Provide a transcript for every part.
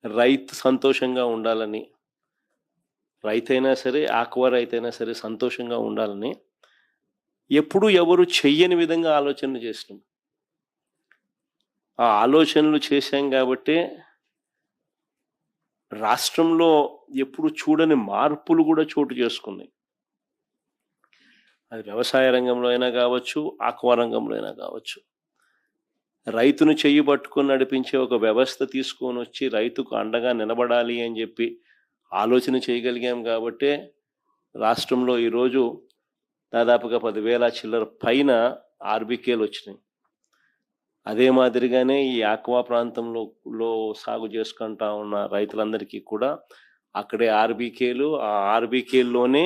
రైతు సంతోషంగా ఉండాలని, రైతైనా సరే, ఆక్వా రైతైనా సరే సంతోషంగా ఉండాలని ఎప్పుడూ ఎవరు చెయ్యని విధంగా ఆలోచనలు చేసినాం. ఆ ఆలోచనలు చేశాం గాబట్టే రాష్ట్రంలో ఎప్పుడు చూడని మార్పులు గూడా చోటు చేసుకున్నాయి. అది వ్యవసాయ రంగంలో అయినా గావచ్చు, ఆక్వా రంగంలో అయినా గావచ్చు. రైతును చెయ్యి పట్టుకొని నడిపించే ఒక వ్యవస్థ తీసుకొనొచ్చి రైతుకు అండగా నిలబడాలి అని జెప్పి ఆలోచన చేయగలిగాం గాబట్టే రాష్ట్రంలో ఈరోజు దాదాపుగా 10,000 చిల్లర పైన ఆర్‌బికేలొచ్చినాయి. అదే మాదిరిగానే ఈ ఆక్వా ప్రాంతంలో సాగు చేసుకుంటా ఉన్న రైతులందరికీ కూడా అక్కడే ఆర్‌బికేలు, ఆ ఆర్‌బికేల్లోనే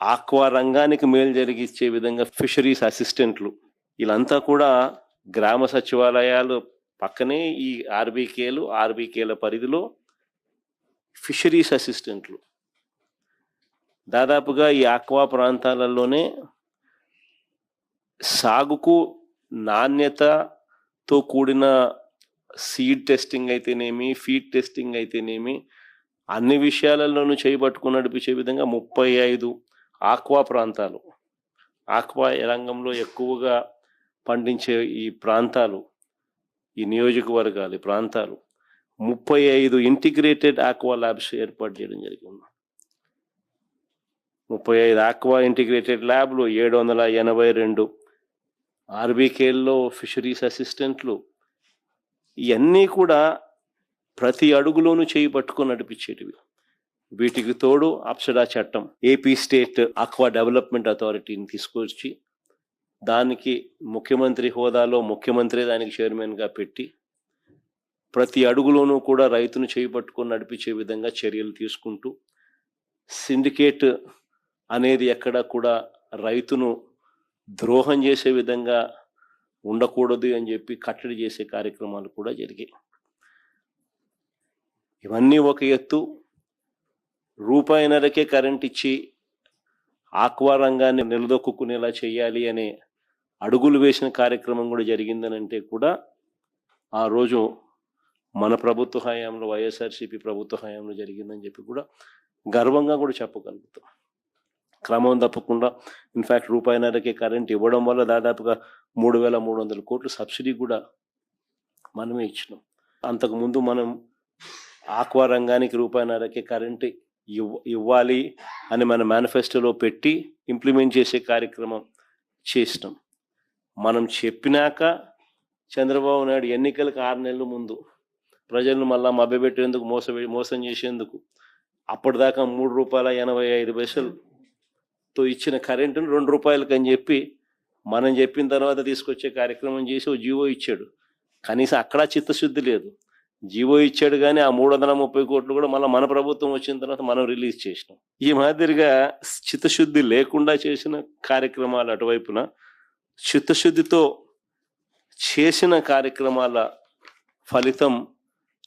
ఆక్వా రంగానికి మేలు జరిగిచ్చే విధంగా ఫిషరీస్ అసిస్టెంట్లు వీళ్ళంతా కూడా గ్రామ సచివాలయాలు పక్కనే ఈ ఆర్‌బికేల పరిధిలో ఫిషరీస్ అసిస్టెంట్లు. దాదాపుగా ఈ ఆక్వా ప్రాంతాలలోనే సాగుకు నాణ్యతతో కూడిన సీడ్ టెస్టింగ్ అయితేనేమి, ఫీడ్ టెస్టింగ్ అయితేనేమి, అన్ని విషయాలలోనూ చేపట్టుకుని నడిపించే విధంగా 35 ఆక్వా ప్రాంతాలు, ఆక్వా రంగంలో ఎక్కువగా పండించే ఈ ప్రాంతాలు, ఈ నియోజకవర్గాలు, ఈ ప్రాంతాలు 35 ఇంటిగ్రేటెడ్ ఆక్వా ల్యాబ్స్ ఏర్పాటు చేయడం జరిగింది. 35 ఆక్వా ఇంటిగ్రేటెడ్ ల్యాబ్లు, 782 ఆర్‌బికేల్లో ఫిషరీస్ అసిస్టెంట్లు, ఇవన్నీ కూడా ప్రతి అడుగులోనూ చేయి పట్టుకొని నడిపించేటివి. వీటికి తోడు అప్సడా చట్టం, ఏపీ స్టేట్ ఆక్వా డెవలప్మెంట్ అథారిటీని తీసుకొచ్చి దానికి ముఖ్యమంత్రి హోదాలో ముఖ్యమంత్రి దానికి చైర్మన్గా పెట్టి ప్రతి అడుగులోనూ కూడా రైతును చేయి పట్టుకొని నడిపించే విధంగా చర్యలు తీసుకుంటూ సిండికేట్ అనేది ఎక్కడ కూడా రైతును ద్రోహం చేసే విధంగా ఉండకూడదు అని చెప్పి కట్టడి చేసే కార్యక్రమాలు కూడా జరిగాయి. ఇవన్నీ ఒక ఎత్తు. రూపాయిన్నరకే కరెంట్ ఇచ్చి ఆక్వా రంగాన్ని నిలదొక్కునేలా చేయాలి అనే అడుగులు వేసిన కార్యక్రమం కూడా జరిగిందనంటే కూడా ఆ రోజు మన ప్రభుత్వ హయాంలో, వైఎస్ఆర్సీపీ ప్రభుత్వ హయాంలో జరిగిందని చెప్పి కూడా గర్వంగా కూడా చెప్పగలుగుతాం. క్రమం తప్పకుండా ఇన్ఫ్యాక్ట్ రూపాయిన్నరకే కరెంట్ ఇవ్వడం వల్ల దాదాపుగా 3,300 కోట్లు సబ్సిడీ కూడా మనమే ఇచ్చినాం. అంతకుముందు మనం ఆక్వా రంగానికి రూపాయిన్నరకే కరెంట్ ఇవ్వాలి అని మన మేనిఫెస్టోలో పెట్టి ఇంప్లిమెంట్ చేసే కార్యక్రమం చేసినాం. మనం చెప్పినాక చంద్రబాబు నాయుడు ఎన్నికలకు 6 నెలల ముందు ప్రజలను మళ్ళా మభ్యపెట్టేందుకు, మోసం చేసేందుకు అప్పటిదాకా ₹3.85తో ఇచ్చిన కరెంటును ₹2 అని చెప్పి మనం చెప్పిన తర్వాత తీసుకొచ్చే కార్యక్రమం చేసి ఓ జీవో ఇచ్చాడు. కనీసం అక్కడ చిత్తశుద్ధి లేదు. జీవో ఇచ్చాడు కానీ ఆ 330 కోట్లు కూడా మళ్ళీ మన ప్రభుత్వం వచ్చిన తర్వాత మనం రిలీజ్ చేసినాం. ఈ మాదిరిగా చిత్తశుద్ధి లేకుండా చేసిన కార్యక్రమాలు అటువైపున, చిత్తశుద్ధితో చేసిన కార్యక్రమాల ఫలితం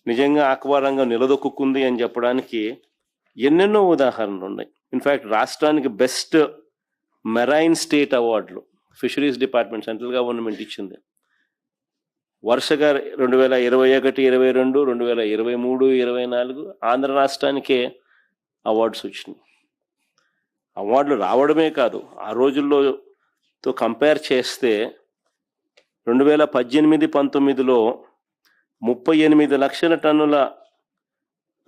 నిజంగా ఆక్వా రంగం నిలదొక్కుంది అని చెప్పడానికి ఎన్నెన్నో ఉదాహరణలు ఉన్నాయి. ఇన్ఫ్యాక్ట్ రాష్ట్రానికి బెస్ట్ మెరైన్ స్టేట్ అవార్డులు ఫిషరీస్ డిపార్ట్మెంట్, సెంట్రల్ గవర్నమెంట్ ఇచ్చింది. వరుసగా 2021, 22, 2023, 24 ఆంధ్ర రాష్ట్రానికే అవార్డ్స్ వచ్చినాయి. అవార్డులు రావడమే కాదు, ఆ రోజుల్లోతో కంపేర్ చేస్తే 2018-19లో 38 లక్షల టన్నుల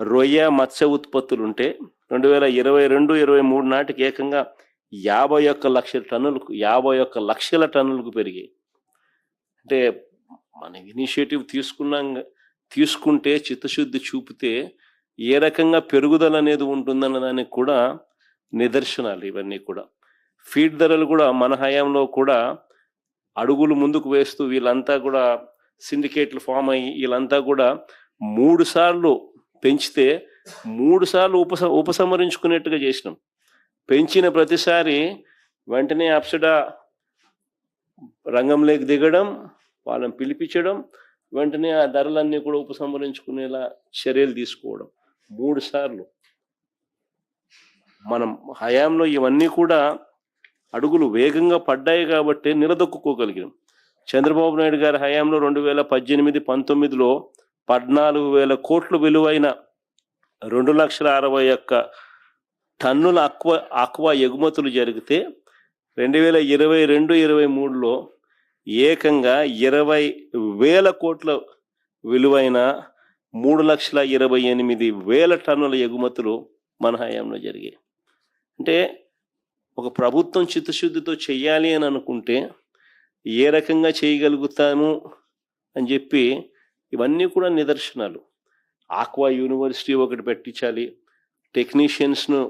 రొయ్య మత్స్య ఉత్పత్తులుంటే 2022-23 నాటికి ఏకంగా 51 లక్షల టన్నులకు పెరిగాయి. అంటే మన ఇనిషియేటివ్ తీసుకుంటే, చిత్తశుద్ధి చూపితే ఏ రకంగా పెరుగుదల అనేది ఉంటుందన్న దానికి కూడా నిదర్శనాలు ఇవన్నీ కూడా. ఫీడ్ ధరలు కూడా మన హయాంలో కూడా అడుగులు ముందుకు వేస్తూ వీళ్ళంతా కూడా సిండికేట్లు ఫామ్ అయ్యి వీళ్ళంతా కూడా 3 సార్లు పెంచితే 3 సార్లు ఉపసంహరించుకునేట్టుగా చేసినాం. పెంచిన ప్రతిసారి వెంటనే అప్సడా రంగంలోకి దిగడం, వాళ్ళని పిలిపించడం, వెంటనే ఆ ధరలన్నీ కూడా ఉపసంహరించుకునేలా చర్యలు తీసుకోవడం 3 సార్లు. మనం హయాంలో ఇవన్నీ కూడా అడుగులు వేగంగా పడ్డాయి కాబట్టి నిలదొక్కుకోగలిగాం. చంద్రబాబు నాయుడు గారి హయాంలో 2018-19లో 14,000 కోట్ల విలువైన 2,61,000 టన్నుల ఆక్వా ఎగుమతులు జరిగితే 2022-23లో ఏకంగా 20,000 కోట్ల విలువైన 3,28,000 టన్నుల ఎగుమతులు మన హయాంలో జరిగాయి. అంటే ఒక ప్రభుత్వం చిత్తశుద్ధితో చెయ్యాలి అని అనుకుంటే ఏ రకంగా చేయగలుగుతాము అని చెప్పి ఇవన్నీ కూడా నిదర్శనాలు. ఆక్వా యూనివర్సిటీ ఒకటి పెట్టించాలి, టెక్నీషియన్స్ను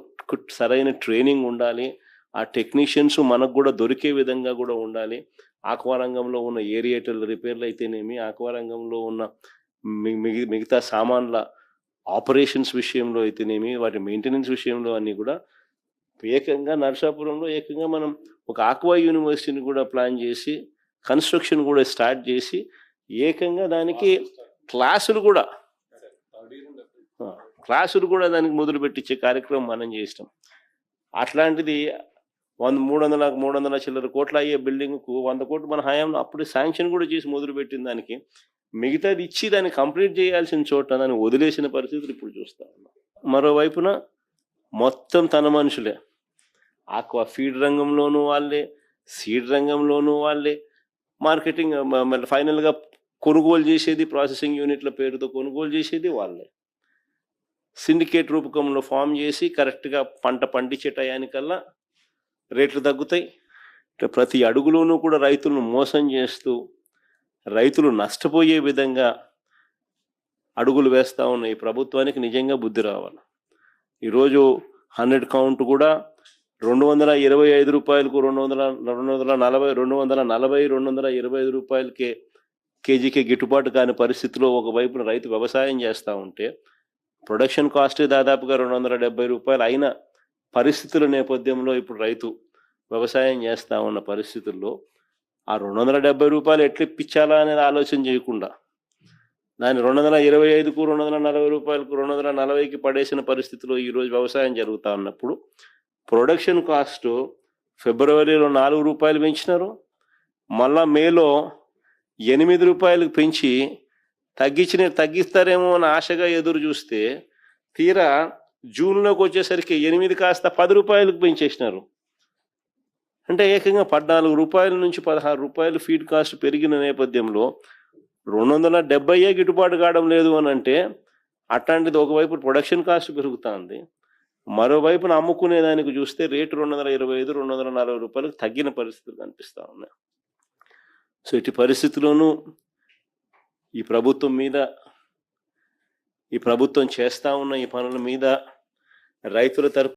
సరైన ట్రైనింగ్ ఉండాలి, ఆ టెక్నీషియన్స్ మనకు కూడా దొరికే విధంగా కూడా ఉండాలి. ఆక్వా రంగంలో ఉన్న ఏరియేటర్ రిపేర్లు అయితేనేమి, ఆక్వా రంగంలో ఉన్న మిగతా సామాన్ల ఆపరేషన్స్ విషయంలో అయితేనేమి, వాటి మెయింటెనెన్స్ విషయంలో అన్నీ కూడా ఏకంగా నరసాపురంలో ఏకంగా మనం ఒక ఆక్వా యూనివర్సిటీని కూడా ప్లాన్ చేసి కన్స్ట్రక్షన్ కూడా స్టార్ట్ చేసి ఏకంగా దానికి క్లాసులు కూడా దానికి మొదలు పెట్టించే కార్యక్రమం మనం చేస్తాం. అట్లాంటిది 300 చిల్లర కోట్ల అయ్యే బిల్డింగ్కు 100 కోట్లు మన హయాంలో అప్పుడే శాంక్షన్ కూడా చేసి మొదలుపెట్టిన దానికి మిగతాది ఇచ్చి దాన్ని కంప్లీట్ చేయాల్సిన చోట దాన్ని వదిలేసిన పరిస్థితులు ఇప్పుడు చూస్తా ఉన్నాం. మరోవైపున మొత్తం తన మనుషులే, ఆక్వా ఫీడ్ రంగంలోనూ వాళ్ళే, సీడ్ రంగంలోనూ వాళ్ళే, మార్కెటింగ్ ఫైనల్గా కొనుగోలు చేసేది ప్రాసెసింగ్ యూనిట్ల పేరుతో కొనుగోలు చేసేది వాళ్ళే. సిండికేట్ రూపకంలో ఫామ్ చేసి కరెక్ట్గా పంట పండించే టయానికల్లా రేట్లు తగ్గుతాయి. ప్రతి అడుగులోనూ కూడా రైతులను మోసం చేస్తూ రైతులు నష్టపోయే విధంగా అడుగులు వేస్తూ ఉన్న ఈ ప్రభుత్వానికి నిజంగా బుద్ధి రావాలి. ఈరోజు 100 కౌంట్ కూడా 225 రూపాయలకు 225 రూపాయలకే కేజీకే గిట్టుబాటు కాని పరిస్థితిలో ఒకవైపున రైతు వ్యవసాయం చేస్తూ ఉంటే ప్రొడక్షన్ కాస్ట్ దాదాపుగా 270 రూపాయలు అయిన పరిస్థితుల నేపథ్యంలో ఇప్పుడు రైతు వ్యవసాయం చేస్తూ ఉన్న పరిస్థితుల్లో ఆ 270 రూపాయలు ఎట్లా ఇప్పించాలా అనేది ఆలోచన చేయకుండా దాన్ని 225కు 240 రూపాయలకు 240కి పడేసిన పరిస్థితిలో ఈరోజు వ్యవసాయం జరుగుతూ ఉన్నప్పుడు ప్రొడక్షన్ కాస్ట్ ఫిబ్రవరిలో 4 రూపాయలు పెంచినారు, మళ్ళా మేలో 8 రూపాయలకు పెంచి తగ్గిస్తారేమో అని ఆశగా ఎదురు చూస్తే తీరా జూన్లోకి వచ్చేసరికి 8 కాస్త 10 రూపాయలకు పెంచేసినారు. అంటే ఏకంగా 14 రూపాయల నుంచి 16 రూపాయలు ఫీడ్ కాస్ట్ పెరిగిన నేపథ్యంలో 270 గిట్టుబాటు కావడం లేదు అని అంటే అట్లాంటిది ఒకవైపు ప్రొడక్షన్ కాస్ట్ పెరుగుతుంది, మరోవైపున అమ్ముకునే దానికి చూస్తే రేటు 225-240 రూపాయలకు తగ్గిన పరిస్థితులు కనిపిస్తూ ఉన్నాయి. సో ఇటు పరిస్థితుల్లోనూ ఈ ప్రభుత్వం చేస్తూ ఉన్న ఈ పనుల మీద రైతుల తరపు